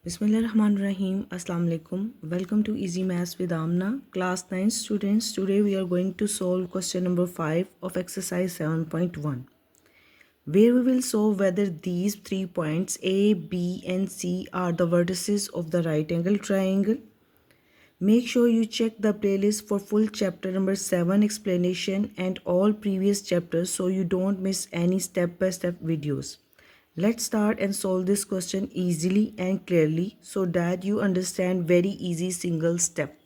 Bismillahirrahmanirrahim. Assalamu alaikum. Welcome to Easy Maths with Amna. Class 9 students. Today we are going to solve question number 5 of exercise 7.1, where we will solve whether these 3 points A, B and C are the vertices of the right angle triangle. Make sure you check the playlist for full chapter number 7 explanation and all previous chapters so you don't miss any step-by-step videos. Let's start and solve this question easily and clearly so that you understand very easy single step.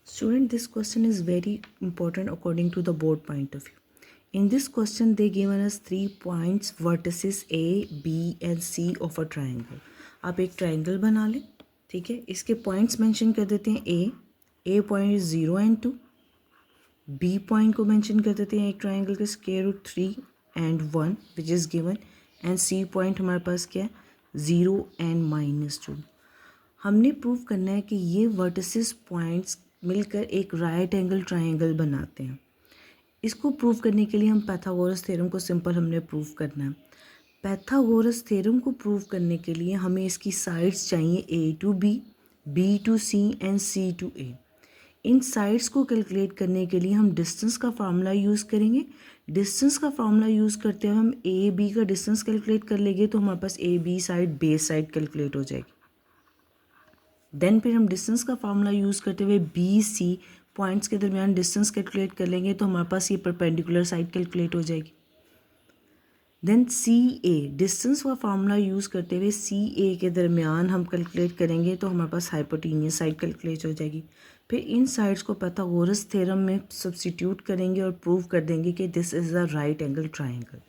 Student, this question is very important according to the board point of view. In this question, they given us 3 points, vertices A, B and C of a triangle. आप एक triangle बना लें, ठीक है. इसके points mention कर देते हैं. A point is 0 and 2. B point को mention कर देते हैं एक triangle के square root 3 and 1 which is given. And C point हमारे पास क्या है 0 एंड -2. हमने प्रूव करना है कि ये वर्टिसेस पॉइंट्स मिलकर एक राइट एंगल ट्रायंगल बनाते हैं. इसको प्रूव करने के लिए हम पाइथागोरस थ्योरम को सिंपल हमने प्रूव करना है. पाइथागोरस थ्योरम को प्रूव करने के लिए हमें इसकी साइड्स चाहिए A to B, B to C and C to A. इन साइड्स को कैलकुलेट करने के लिए हम डिस्टेंस का फार्मूला यूज़ करेंगे. डिस्टेंस का फार्मूला यूज़ करते हुए हम ए बी का डिस्टेंस कैलकुलेट कर लेंगे तो हमारे पास A B side base side calculate हो जाएगी. देन फिर हम डिस्टेंस का फार्मूला यूज़ करते हुए बी सी पॉइंट्स के दरमियान डिस्टेंस कैलकुलेट कर लेंगे तो हमारे पास ये परपेंडिकुलर साइड कैलकुलेट हो जाएगी. देन सी ए डिस्टेंस का फार्मूला यूज़ करते हुए सी ए के दरमियान हम कैलकुलेट करेंगे तो हमारे पास हाइपोटेन्यूस साइड कैलकुलेट हो जाएगी. फिर इन साइड्स को पाइथागोरस थ्योरम में सब्स्टिट्यूट करेंगे और प्रूव कर देंगे कि this is a right angle triangle.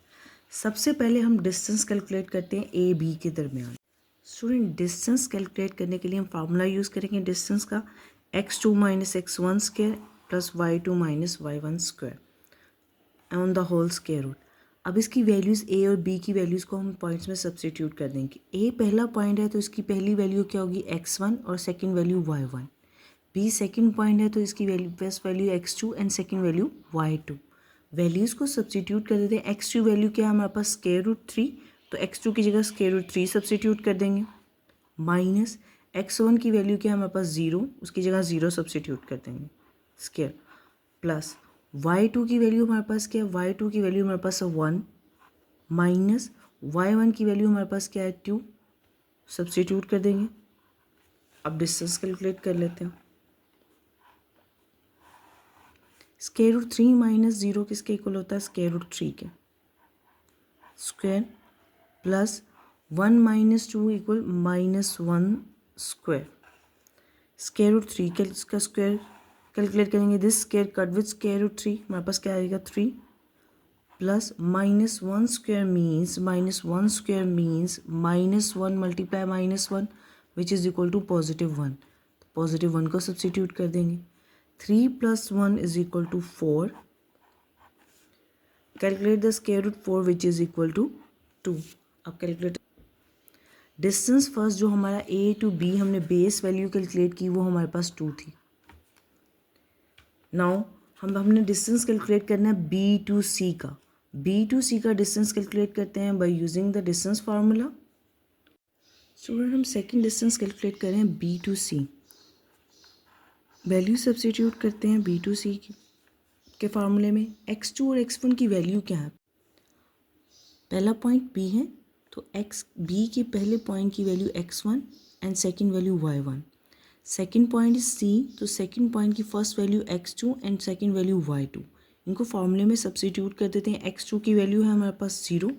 सबसे पहले हम डिस्टेंस कैलकुलेट करते हैं ए बी के दरमियान. स्टूडेंट, डिस्टेंस कैलकुलेट करने के लिए हम फार्मूला यूज़ करेंगे डिस्टेंस का x2 - x1 square plus y2 - y1 square on the whole square root. अब इसकी वैल्यूज़ ए और बी की वैल्यूज़ को हम पॉइंट्स में सब्स्टिट्यूट कर देंगे. ए पहला पॉइंट है तो इसकी पहली वैल्यू क्या होगी x1 और second value y1. B second point है तो इसकी value first value x2 and second value y2. Values को सब्स्टिट्यूट कर देते हैं. x2 वैल्यू क्या है हमारे पास स्क्वायर रूट 3 तो x2 की जगह स्क्वायर रूट 3 सब्स्टिट्यूट कर देंगे. माइनस x1 की वैल्यू क्या है हमारे पास 0 उसकी जगह 0 सब्स्टिट्यूट कर देंगे स्क्वायर प्लस y2 की वैल्यू हमारे पास क्या है y2 की वैल्यू हमारे पास है 1 माइनस y1 की वैल्यू हमारे पास क्या है 2 सब्स्टिट्यूट कर देंगे. अब डिस्टेंस कैलकुलेट कर लेते हैं. स्क्वायर रूट 3 माइनस 0 किसके इक्वल होता है स्क्वायर रूट 3 के square plus 1 - 2 equal -1 square. Square root 3 के इसका स्क्वायर कैलकुलेट करेंगे. This square cut with square root 3 हमारे पास क्या आएगा 3 plus -1 square means -1 multiply -1 which is equal to +1. +1 को सब्स्टिट्यूट कर देंगे. 3 + 1 is equal to 4. Calculate the square root 4 which is equal to 2. अब कैलकुलेट डिस्टेंस फर्स्ट जो हमारा A to B हमने बेस वैल्यू कैलकुलेट की वो हमारे पास 2 थी. नाउ हमने डिस्टेंस कैलकुलेट करना है B to C का. B to C का डिस्टेंस कैलकुलेट करते हैं by using the distance formula. Student, हम सेकेंड डिस्टेंस कैलकुलेट करें B to C. Value substitute करते हैं B to C के फार्मूले में. x2 और x1 की वैल्यू क्या है. पहला पॉइंट B है तो B के पहले पॉइंट की value x1 and second value y1. Second point is C तो सेकंड पॉइंट की first value x2 and second value y2. इनको फार्मूले में सब्स्टिट्यूट कर देते हैं. x2 की वैल्यू है हमारे पास 0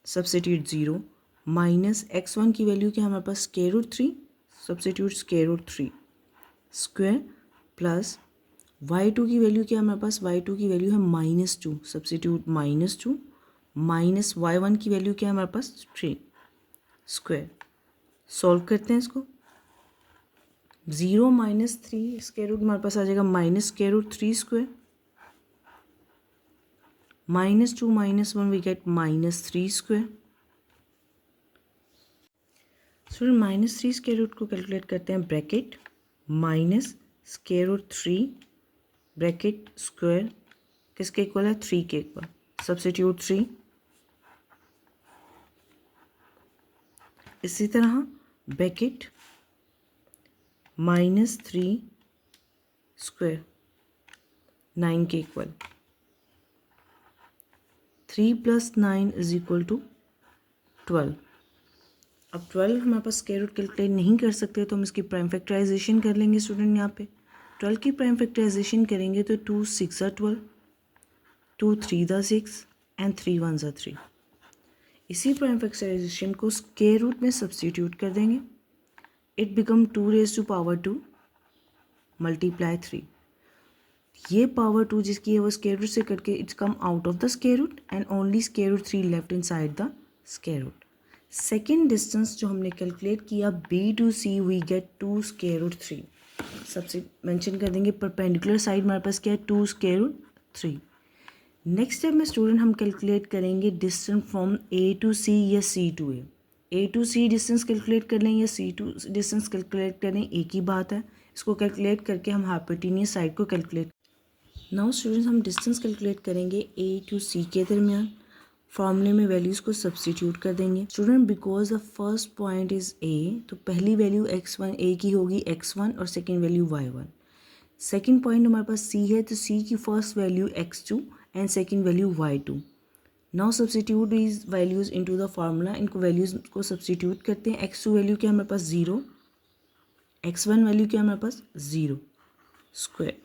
सब्स्टिट्यूट 0 माइनस x1 की वैल्यू क्या है हमारे पास square root 3 substitute square root 3 square plus y2 की वैल्यू क्या है हमारे पास y2 की वैल्यू है -2 सब्स्टिट्यूट -2 माइनस y1 की वैल्यू क्या है हमारे पास 3 स्क्वायर. सॉल्व करते हैं इसको. 0 - 3 स्क्वायर रूट हमारे पास आ जाएगा minus square root 3 square -2 - 1 we get -3 square. Student -3 square root को कैलकुलेट करते हैं. Bracket minus square root 3 bracket square किसके इक्वल है 3 के इक्वल. सब्स्टिट्यूट 3. इसी तरह ब्रैकेट -3 स्क्वायर 9 के इक्वल। 3 + 9 = 12। अब 12 हमारे पास स्क्वायर रूट कैलकुलेट नहीं कर सकते तो हम इसकी प्राइम फैक्टराइजेशन कर लेंगे स्टूडेंट। यहाँ पे 12 की प्राइम फैक्टराइजेशन करेंगे तो 2 × 6 = 12, 2 × 3 = 6 एंड 3 × 1 = 3। इसी प्राइम फैक्टराइजेशन को स्क्वायर रूट में सब्स्टिट्यूट कर देंगे। It become 2⁻² multiply 3। ये पावर 2 जिसकी है वो स्क्वायर रूट से कट के it's come out of the square root and only square root 3 left inside the square root. Second distance जो हमने कैलकुलेट किया B to C we get 2 square root 3। सबसे मेंशन कर देंगे परपेंडिकुलर साइड हमारे पास क्या है 2 स्क्वायर रूट 3। नेक्स्ट स्टेप में स्टूडेंट हम कैलकुलेट करेंगे distance from A to C या C to A to C distance calculate कर लें या C to डिस्टेंस कैलकुलेट करें, एक ही बात है। इसको कैलकुलेट करके हम हाइपोटेन्यूस साइड को कैलकुलेट। नाउ स्टूडेंट्स हम डिस्टेंस कैलकुलेट करेंगे A to C के दरमियान। फॉर्मूले में वैल्यूज़ को सब्स्टिट्यूट कर देंगे student. Because the first point is A तो पहली वैल्यू x1 A की होगी x1 और second value y1। Second point हमारे पास C है तो C की first value x2 and second value y2। Now substitute these values into the formula. इनको वैल्यूज़ को सब्स्टिट्यूट करते हैं। x2 वैल्यू क्या हमारे पास 0, x1 वैल्यू क्या हमारे पास 0 स्क्वायर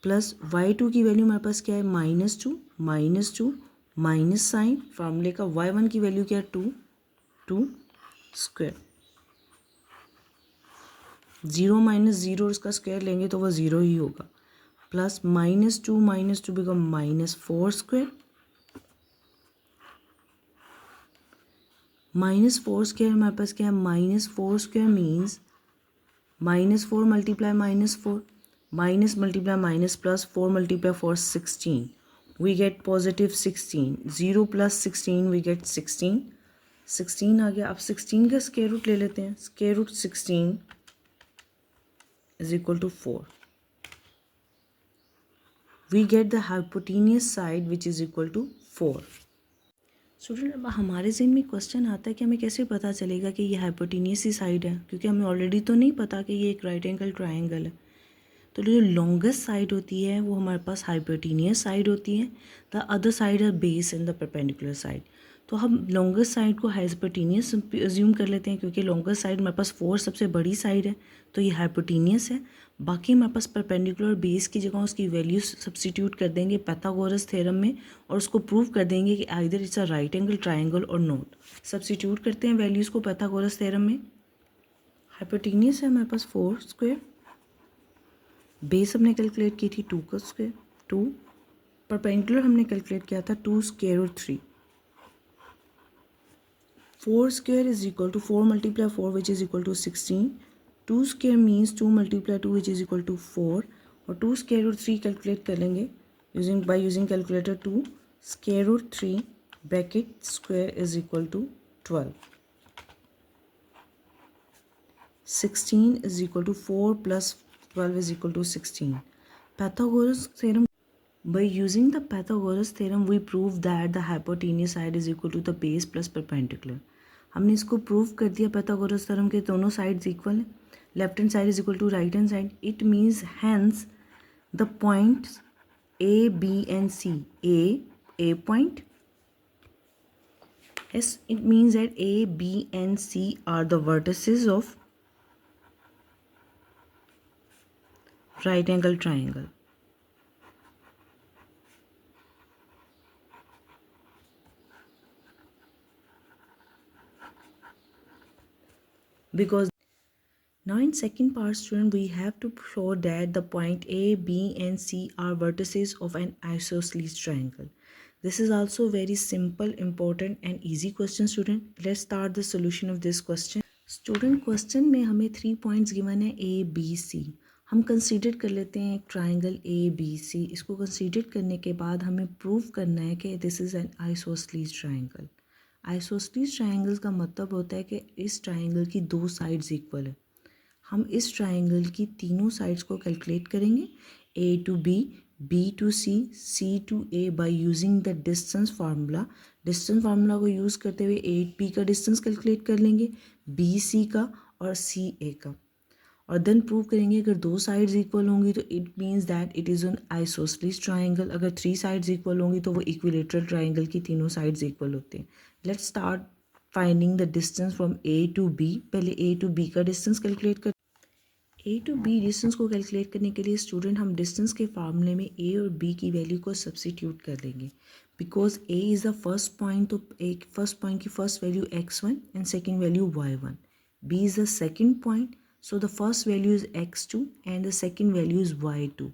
प्लस y2 की वैल्यू हमारे पास क्या है -2 माइनस साइन फार्मूले का। y1 की वैल्यू क्या है 2 स्क्वायर। 0 - 0 इसका स्क्वायर लेंगे तो वह 0 ही होगा। Plus -2 become -4 square. -4 स्क्वायर हमारे पास क्या है -4 square means -4 multiply -4 minus multiply minus plus 4 multiply 4 16 we get positive 16। 0 + 16 we get 16। 16 आ गया। अब 16 का स्क्वायर रूट ले लेते हैं। Square root 16 = 4। we get the hypotenuse side which is equal to 4। Student अब हमारे ज़हन में क्वेश्चन आता है कि हमें कैसे पता चलेगा कि ये हाइपोटेन्यूस ही साइड है, क्योंकि हमें ऑलरेडी तो नहीं पता कि ये एक राइट एंगल ट्रायंगल है। तो जो लॉन्गेस्ट साइड होती है वो हमारे पास हाइपोटेन्यूस साइड होती है। The other side are base in the perpendicular side. तो हम लॉन्गेस्ट साइड को हाइपोटेन्यूस अज्यूम कर लेते हैं, क्योंकि लॉन्गेस्ट साइड हमारे पास 4 सबसे बड़ी साइड है तो ये हाइपोटेन्यूस है। बाकी हमारे पास परपेंडिकुलर बेस की जगह उसकी वैल्यू सब्स्टिट्यूट कर देंगे पाइथागोरस थ्योरम में और उसको प्रूव कर देंगे कि either it's a right angle triangle और नॉट। सब्स्टिट्यूट करते हैं वैल्यूज़ को पाइथागोरस थ्योरम में। हाइपोटेन्यूस है हमारे पास 4 स्क्वायर। बेस हमने कैलकुलेट की थी 2 का स्क्वायर 2। परपेंडिकुलर हमने कैलकुलेट किया था 2 स्क्वायर और 3। 4 square is equal to 4 multiply 4 which is equal to 16। 2 square means 2 multiply 2 which is equal to 4 और 2 स्क्वायर रूट 3 कैलकुलेट कर लेंगे using calculator. 2 square root 3 bracket square is equal to 12। 16 is equal to 4 plus 12 is equal to 16. Pythagoras theorem. By using the Pythagoras theorem, we prove that the hypotenuse side is equal to the base plus perpendicular. हमने इसको prove कर दिया Pythagoras theorem के दोनों sides equal है। Left hand side is equal to right hand side. It means hence the points A, B and C. A point. Yes, it means that A, B and C are the vertices of right angle triangle. Because now in second part student we have to show that the point A, B and C are vertices of an isosceles triangle. This is also very simple, important and easy question student. Let's start the solution of this question. Student question में हमें 3 points given है A, B, C. हम consider कर लेते हैं एक triangle A, B, C. इसको consider करने के बाद हमें प्रूव करना है कि this is an isosceles triangle. Isosceles triangle का मतलब होता है कि इस ट्राइंगल की 2 साइड्स इक्वल है। हम इस ट्राइंगल की तीनों साइड्स को कैलकुलेट करेंगे A to B, B to C, C to A by using the distance formula. Distance formula को यूज़ करते हुए A B का डिस्टेंस कैलकुलेट कर लेंगे, B C का और C A का। और देन प्रूव करेंगे अगर दो साइड्स इक्वल होंगी तो it means that it is an isosceles triangle, अगर थ्री साइड्स इक्वल होंगी तो वो इक्विलेटरल ट्राइंगल की तीनों साइड्स इक्वल होते हैं। Let's start finding the distance from A to B. पहले ए टू बी का डिस्टेंस कैलकुलेट कर। ए टू बी डिस्टेंस को कैलकुलेट करने के लिए स्टूडेंट हम डिस्टेंस के फार्मूले में ए और बी की वैल्यू को सब्सिट्यूट कर देंगे, because A is the first point, तो एक फर्स्ट पॉइंट की first value x1 and second value y1, b is the second point, so the first value is x2 and the second value is y2.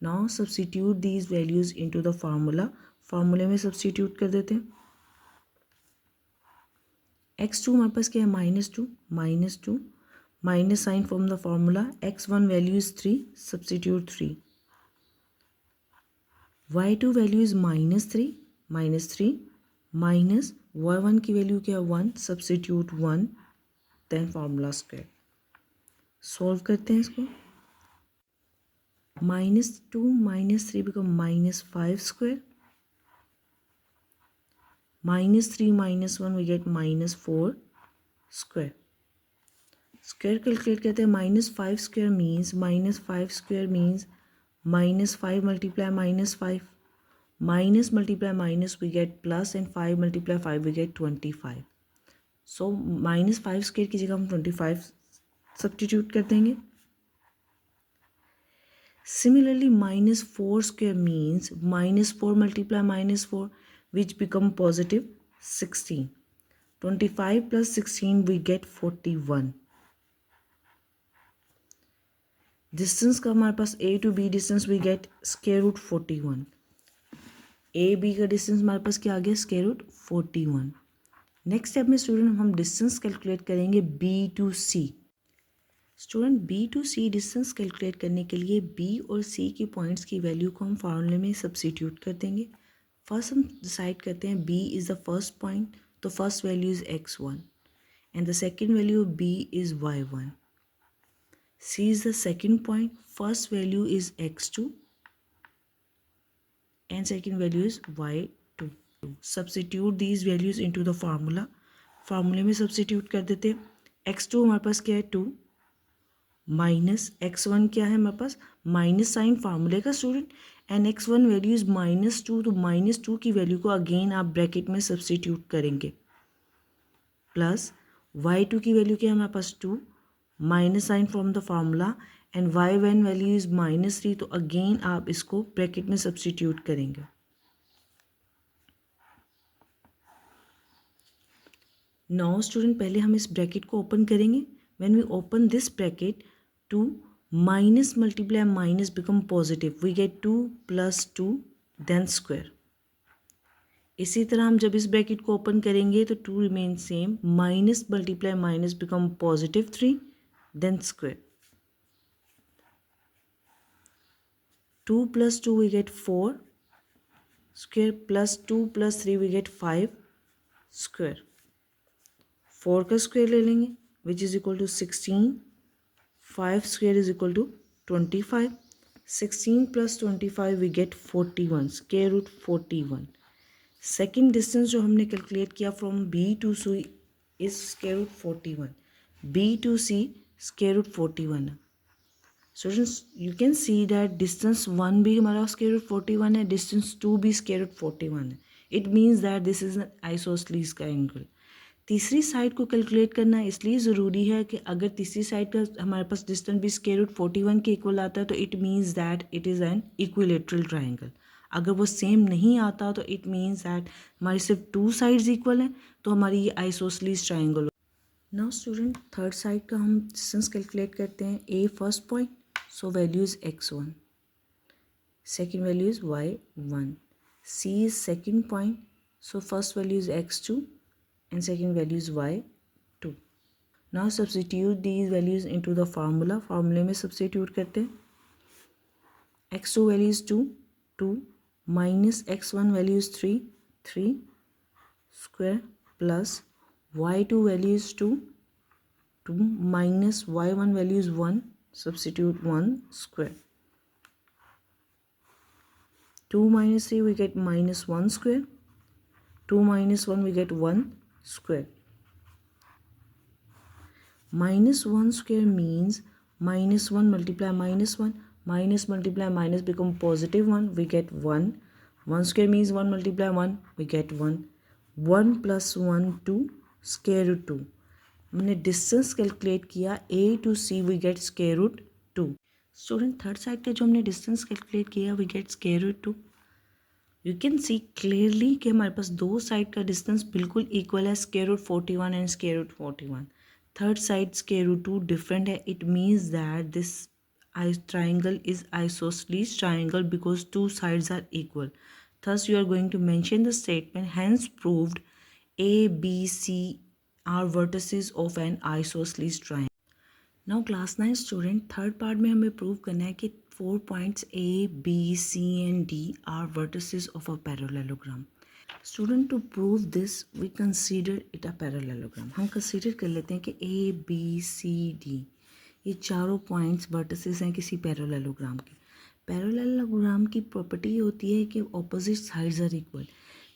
Now substitute these values into the formula. फार्मूले में substitute कर देते हैं। x2 हमारे पास क्या है, -2, minus sign from the formula, x1 value is 3, substitute 3, y2 value is -3, minus y1 की वैल्यू क्या है 1, substitute 1, then formula square. Solve करते हैं इसको। -2 -3 become -5 square, -3 -1 we get -4 square। Square calculate करते हैं। -5 square means -5 multiply -5, minus multiply minus we get plus, and 5 multiply 5 we get 25। so -5 square की जगह हम 25 सब्स्टिट्यूट कर देंगे। Similarly, -4 square means -4 multiply -4, which become positive 16. 25 plus 16 we get 41। Distance का हमारे पास A to B distance we get square root 41। A B का डिस्टेंस हमारे पास क्या आ गया, स्क्वायर रूट 41। नेक्स्ट स्टेप में स्टूडेंट हम डिस्टेंस कैलकुलेट करेंगे B to C। Student B to C distance calculate करने के लिए B और C की पॉइंट्स की वैल्यू को हम फार्मूले में सब्स्टिट्यूट कर देंगे। फर्स्ट हम डिसाइड करते हैं B is the first point, तो first value is x1 and the second value B is y1। C is the second point, first value is x2 and second value is y2। Substitute these values into the formula। फार्मूले में substitute कर देते हैं। x2 हमारे पास क्या है 2, minus x1 क्या है हमारे पास, माइनस साइन फार्मूले का student, and x1 value is -2, तो -2 की वैल्यू को अगेन आप ब्रैकेट में सब्स्टिट्यूट करेंगे, प्लस y2 की वैल्यू क्या है हमारे पास 2, minus sign from the formula, and y1 value is -3, तो अगेन आप इसको ब्रैकेट में सब्स्टिट्यूट करेंगे। नाउ स्टूडेंट पहले हम इस ब्रैकेट को ओपन करेंगे। When we open this bracket, 2 minus multiply minus become positive, we get 2 + 2 then square. इसी तरह हम जब इस ब्रैकेट को ओपन करेंगे तो 2 remain same, minus multiply minus become positive 3 then square। 2 + 2 we get 4 square, plus 2 + 3 we get 5 square। 4 का square ले लेंगे which is equal to 16, 5 square is equal to 25, 16 + 25 we get 41, square root 41। Second distance जो हमने calculate किया from B to C is square root 41, B to C square root 41 है। Students you can see that distance 1 भी हमारा square root 41 है, distance 2 भी square root 41 है। It means that this is an isosceles का angle. तीसरी side को calculate करना इसलिए ज़रूरी है कि अगर तीसरी साइड का हमारे पास डिस्टेंस भी स्क्वायर रूट 41 के इक्वल आता है तो it means that it is an equilateral triangle. अगर वो सेम नहीं आता तो इट मीन्स दैट हमारी सिर्फ 2 साइड्स इक्वल हैं, तो हमारी ये isosceles triangle. Now student third side का हम डिस्टेंस कैलकुलेट करते हैं। A first point, so value is x1, second value is y1, C is second point, so first value is x2 and second value is y2। now substitute these values into the formula। फार्मूले में substitute करते हैं। x2 value is 2 minus x1 value is 3 square, plus y2 value is 2 minus y1 value is 1, substitute 1 square। 2 minus 3 we get -1 square, 2 minus 1 we get 1 square। -1 square means -1 multiply -1, minus multiply minus become +1, we get 1. 1 square means 1 multiply 1, we get 1. 1 plus 1 2 square root 2. हमने distance calculate किया a to c, we get square root 2. Student third side का जो हमने distance calculate किया we get square root 2. You can see clearly कि हमारे पास दो side का डिस्टेंस बिल्कुल इक्वल है, square root 41 and square root 41. Third side square root 2 different है. It means that this triangle is isosceles triangle because two sides are equal. Thus you are going to mention the statement hence proved A, B, C are vertices of an isosceles triangle. Now class 9 student third part में हमें prove करना है कि 4 points A, B, C and D are vertices of a parallelogram. Student to prove this we consider it a parallelogram. हम consider कर लेते हैं कि A, B, C, D ये चारों पॉइंट्स वर्टिसेस हैं किसी पैरेललोग्राम के. पैरेललोग्राम की प्रॉपर्टी होती है कि opposite sides are equal.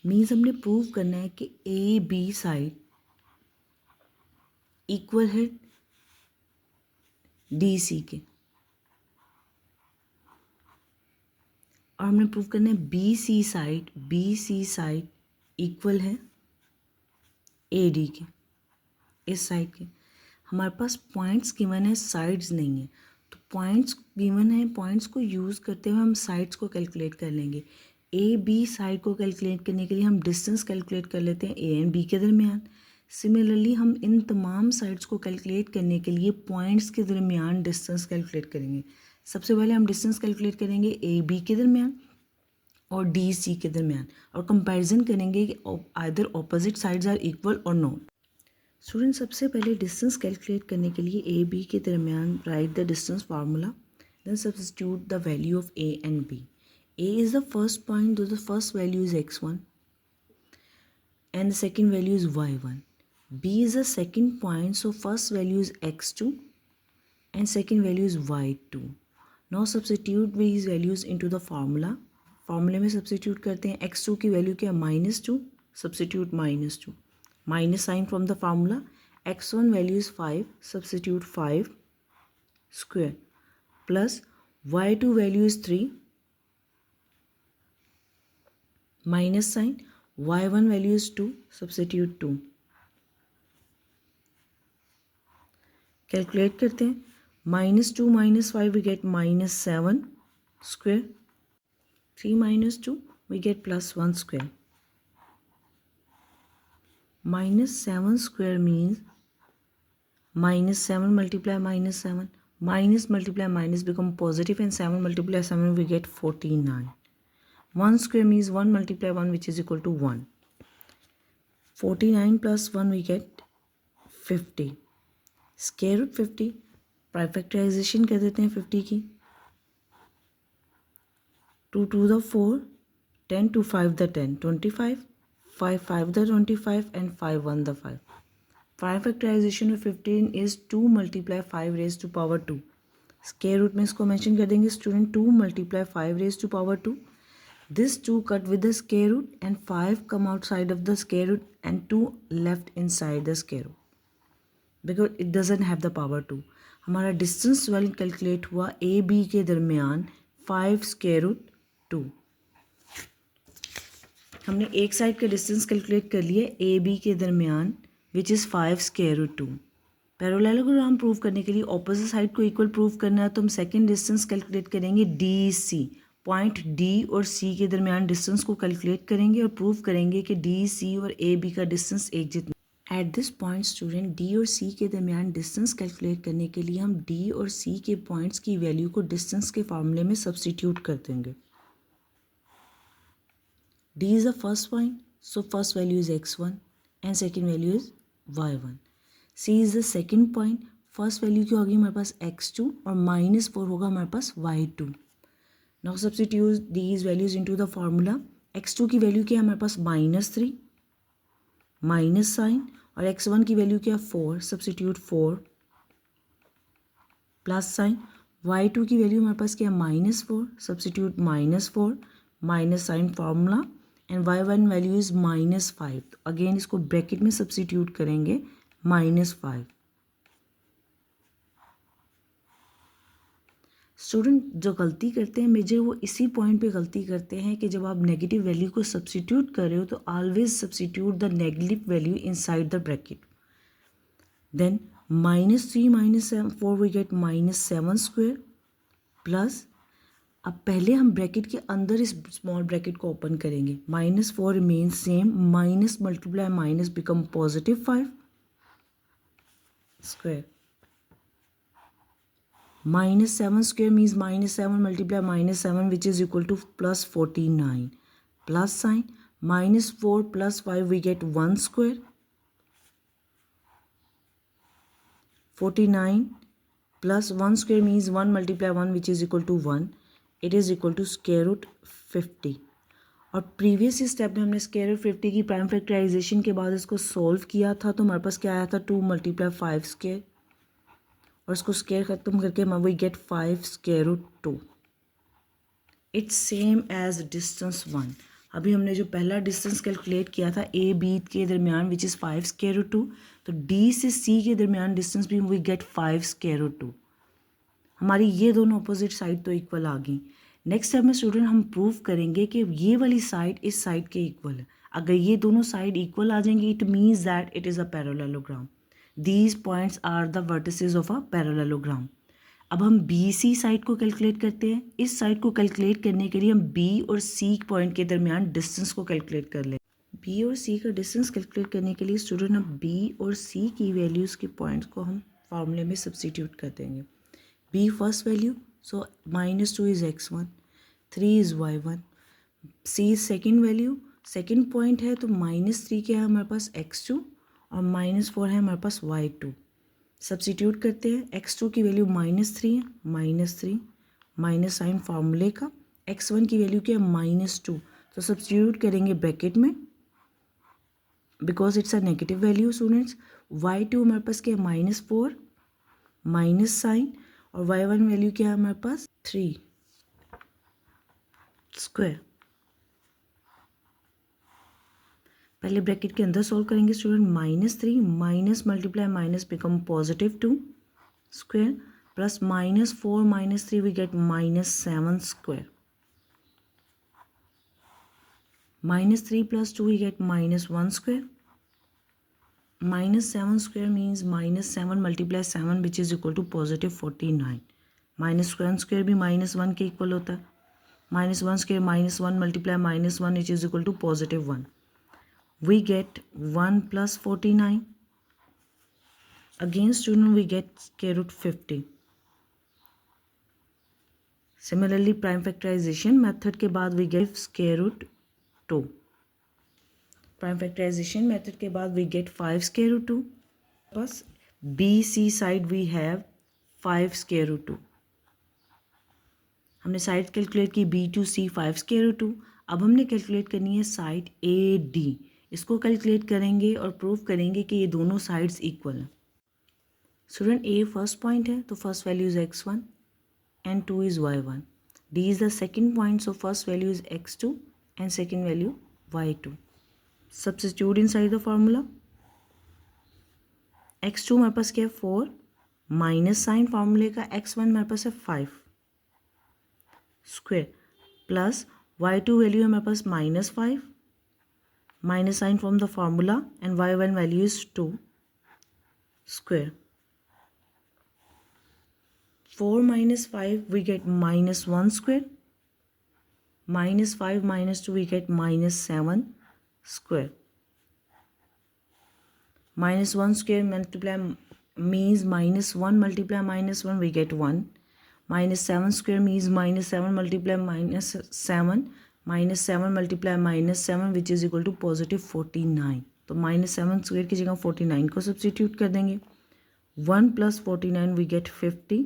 Means हमने प्रूव करना है कि A, B साइड इक्वल है डी सी के, और हमने प्रूव करना है बी सी साइड इक्वल है ए डी के, इस साइड के. हमारे पास पॉइंट्स गिवन है, साइड्स नहीं है. तो पॉइंट्स गिवन है, पॉइंट्स को यूज़ करते हुए हम साइड्स को कैलकुलेट कर लेंगे. ए बी साइड को कैलकुलेट करने के लिए हम डिस्टेंस कैलकुलेट कर लेते हैं ए एंड बी के दरमियान. सिमिलरली हम इन तमाम साइड्स को कैलकुलेट करने के लिए पॉइंट्स के दरमियान डिस्टेंस कैलकुलेट करेंगे. सबसे पहले हम डिस्टेंस कैलकुलेट करेंगे ए बी के दरमियान और डी सी के दरमियान, और कंपैरिजन करेंगे कि either opposite sides are equal और नॉट. स्टूडेंट सबसे पहले डिस्टेंस कैलकुलेट करने के लिए ए बी के दरमियान write the distance formula, then substitute the value of A and B. A is the first point, the first value is x1 and the second value is y1. B is the second point, so first value is x2 and second value is y2. Now substitute these values into the formula. फॉर्मूले में substitute करते हैं. x2 की value क्या है -2, substitute -2, minus sign from the formula. x1 value is 5, substitute 5 square, plus y2 value is 3, minus sign, y1 value is 2, substitute 2. Calculate करते हैं. -2 - 5 we get -7 square. 3 - 2 we get +1 square. -7 square means -7 multiply -7. Minus multiply minus become positive and 7 multiply 7 we get 49. 1 square means 1 multiply 1 which is equal to 1. 49 plus 1 we get 50. Square root 50 prime factorization कर देते हैं 50 की. 2 to the 4, 10 to 5 the 10, 25, 5 5 the 25 and 5 1 the 5. Prime factorization of 15 is 2 multiply 5 raised to power 2. Square root में इसको mention कर देंगे student. 2 multiply 5 raised to power 2. This 2 cut with the square root and 5 come outside of the square root and 2 left inside the square root. Because it doesn't have the power 2. हमारा distance well calculate हुआ ए B के दरमियान 5 square root 2. हमने एक side का distance calculate कर लिया ए B के दरमियान which is 5 square root 2. Parallelogram prove करने के लिए ऑपोजिट साइड को इक्वल प्रूव करना है तो हम सेकेंड डिस्टेंस कैलकुलेट करेंगे डी सी. पॉइंट डी और सी के दरमियान डिस्टेंस को कैलकुलेट करेंगे और प्रूव करेंगे कि डी सी और ए बी का डिस्टेंस एक जितना. At this point student D और सी के दरमियान डिस्टेंस कैलकुलेट करने के लिए हम डी और सी के पॉइंट्स की वैल्यू को डिस्टेंस के फार्मूले में सब्स्टिट्यूट कर देंगे. D is the first point, so first value is x1 and second value is y1. C is the second point, first value क्या होगी हमारे पास x2 और -4 होगा हमारे पास y2. Now substitute these values into the formula. x2 की value क्या है हमारे पास -3, माइनस साइन, और x1 की वैल्यू क्या है 4, सब्स्टिट्यूट 4 प्लस साइन. y2 की वैल्यू हमारे पास क्या है -4, substitute -4 minus sine formula, and y1 value is -5. तो अगेन इसको ब्रैकेट में सब्स्टिट्यूट करेंगे -5. स्टूडेंट जो गलती करते हैं मेजर वो इसी पॉइंट पे गलती करते हैं कि जब आप नेगेटिव वैल्यू को सब्स्टिट्यूट कर रहे हो तो always substitute the negative value inside the bracket. Then -3 -4 we get -7 square plus, अब पहले हम ब्रैकेट के अंदर इस स्मॉल ब्रैकेट को ओपन करेंगे. -4 remain same, minus multiply minus become +5 square. -7 square means -7 multiply -7 which is equal to +49. Plus sign, -4 plus 5 we get 1 square. 49 plus 1 square means 1 multiply 1 which is equal to 1. It is equal to square root 50. और previous step में हमने square root 50 की prime factorization के बाद इसको solve किया था तो हमारे पास क्या आया था 2 × 5 स्क्वायर और इसको स्क्वायर खत्म करके we get 5 square root 2. It's same as distance 1. अभी हमने जो पहला डिस्टेंस कैलकुलेट किया था ए बी के दरमियान विच इज़ 5 स्क्वायर रूट 2, तो डी से सी के दरमियान डिस्टेंस भी वी गेट 5 स्क्वायर रूट 2. हमारी ये दोनों अपोजिट साइड तो इक्वल आ गई. नेक्स्ट स्टेप में स्टूडेंट हम प्रूव करेंगे कि ये वाली साइड इस साइड के इक्वल है. अगर ये दोनों साइड इक्वल आ जाएंगी it means that it is a parallelogram. These points are the vertices of a parallelogram. अब हम बी सी साइड को कैलकुलेट करते हैं. इस साइड को कैलकुलेट करने के लिए हम बी और सी पॉइंट के दरमियान डिस्टेंस को कैलकुलेट कर लें. बी और सी का डिस्टेंस कैलकुलेट करने के लिए स्टूडेंट हम बी और सी की वैल्यूज़ के पॉइंट्स को हम फार्मूले में सब्स्टिट्यूट कर देंगे. B first value, so -2 is x1, 3 is y1. C second value, second point है तो -3 क्या है हमारे पास x2 और -4 है हमारे पास y2. सब्स्टिट्यूट करते हैं. x2 की वैल्यू -3 है, -3 माइनस साइन फार्मूले का. x1 की वैल्यू क्या है -2, तो सब्स्टिट्यूट करेंगे ब्रैकेट में because it's a negative value. Students y2 हमारे पास क्या है -4 माइनस साइन और y1 वैल्यू क्या है हमारे पास 3 स्क्वायर. पहले ब्रैकेट के अंदर सॉल्व करेंगे student. -3 minus multiply minus become +2 square plus -4 -3 we get -7 square. -3 + 2 we get -1 square. -7 square means -7 multiply 7 which is equal to +49. -1 square भी -1 के इक्वल होता है. -1 square -1 multiply -1 which is equal to +1. We get 1 plus 49. Again student we get square root 50. Similarly prime factorization method के बाद we get square root 2. Prime factorization method के बाद we get 5 square root 2. plus BC side we have 5 square root 2. हमने side calculate की B2C 5 square root 2. अब हमने calculate करनी है साइड AD. इसको कैलकुलेट करेंगे और प्रूव करेंगे कि ये दोनों साइड्स इक्वल हैं. स्टूडेंट ए फर्स्ट पॉइंट है तो first value is x1 and 2 is y1. D is the second point so first value is x2 and second value y2. Substitute in side the formula. x2 हमारे पास क्या है 4 minus sign फार्मूले का x1 हमारे पास है 5 स्क्वायर प्लस y2 वैल्यू हमारे पास -5 minus sign from the formula and y1 value is 2 square. 4 minus 5 we get -1 square. -5 minus 2 we get -7 square. -1 square multiply means -1 multiply -1 we get 1. -7 square means -7 multiply -7 -7 multiply -7 which is equal to +49. तो -7 square की जगह 49 को substitute कर देंगे. 1 + 49 we get 50.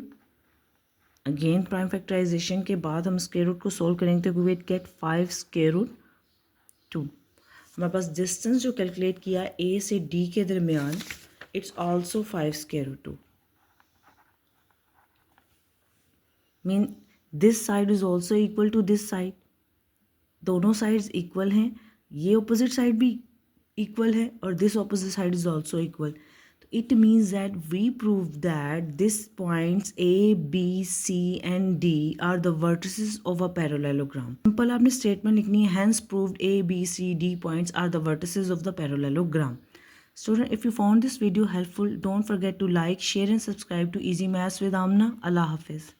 Again prime factorization के बाद हम square root को सोल्व करेंगे तो वी गेट 5 स्क्वायर रूट 2. हमारे पास डिस्टेंस जो कैलकुलेट किया ए से डी के दरमियान it's also 5 square root 2. Mean this side is also equal to this side. दोनों साइड्स इक्वल हैं. ये ऑपोजिट साइड भी इक्वल है और this opposite side is also equal. तो It means that we prove that these points A, B, C and D are the vertices of a parallelogram. Simple आपने statement लिखनी है, hence proved A, B, C, D points are the vertices of the parallelogram. Student, if you found this video helpful, don't forget to like, share and subscribe to Easy Maths with Amna. Allah Hafiz.